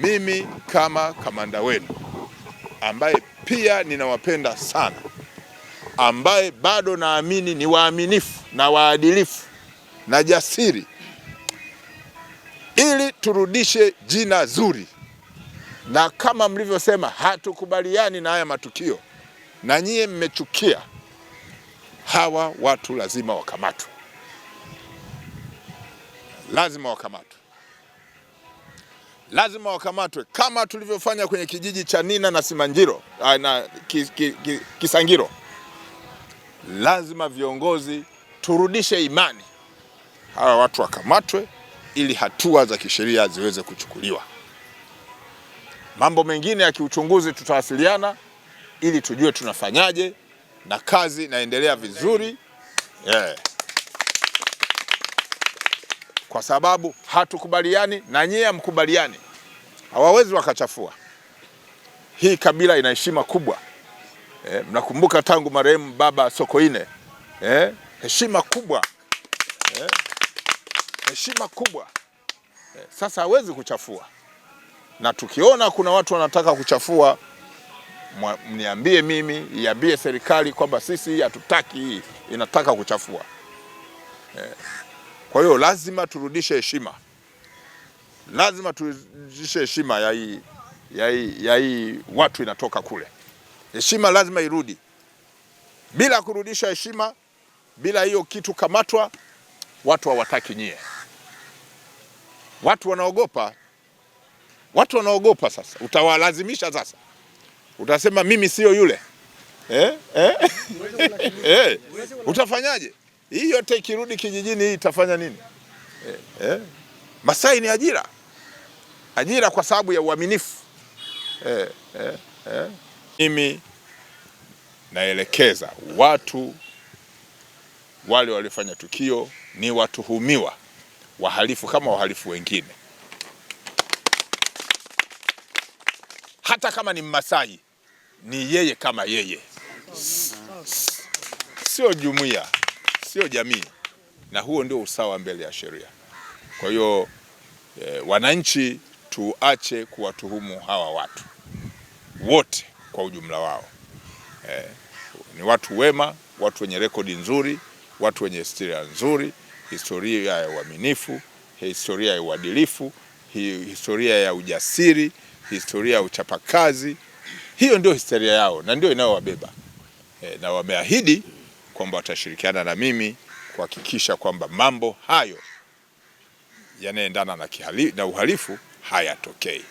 mimi kama kamanda wenu ambaye pia ninawapenda sana, ambaye bado naamini ni waaminifu na waadilifu na jasiri, ili turudishe jina zuri. Na kama mlivyosema, hatukubaliani na haya matukio, na nyie mmechukia, hawa watu lazima wakamatwe, lazima wakamatwe, lazima wakamatwe, kama tulivyofanya kwenye kijiji cha Nina na Simanjiro na Kisangiro. Lazima viongozi turudishe imani, hawa watu wakamatwe ili hatua za kisheria ziweze kuchukuliwa. Mambo mengine ya kiuchunguzi tutawasiliana ili tujue tunafanyaje, na kazi inaendelea vizuri, kwa sababu hatukubaliani na nyie hamkubaliani. Hawawezi wakachafua. Hii kabila ina heshima kubwa. Mnakumbuka tangu marehemu Baba Sokoine, heshima kubwa, heshima kubwa. Sasa hawezi kuchafua, na tukiona kuna watu wanataka kuchafua, mniambie mimi, iambie serikali kwamba sisi hatutaki hii, inataka kuchafua. Kwa hiyo lazima turudishe heshima, lazima turudishe heshima ya hii watu inatoka kule. Heshima lazima irudi. Bila kurudisha heshima, bila hiyo kitu kamatwa, watu hawataki nyie. Watu wanaogopa, watu wanaogopa. Sasa utawalazimisha, sasa utasema mimi sio yule, utafanyaje? Hii yote ikirudi kijijini, hii itafanya nini? Masai ni ajira, ajira kwa sababu ya uaminifu. Mimi naelekeza watu wale waliofanya tukio ni watuhumiwa wahalifu kama wahalifu wengine. Hata kama ni Mmasai, ni yeye kama yeye, sio jumuiya, sio jamii, na huo ndio usawa mbele ya sheria. Kwa hiyo wananchi, tuache kuwatuhumu hawa watu wote kwa ujumla wao. Ni watu wema, watu wenye rekodi nzuri, watu wenye historia nzuri, historia ya uaminifu, historia ya uadilifu, historia ya ujasiri, historia ya uchapakazi. Hiyo ndio historia yao na ndio inayowabeba. Na wameahidi kwamba watashirikiana na mimi kuhakikisha kwamba mambo hayo yanaendana na uhalifu hayatokei.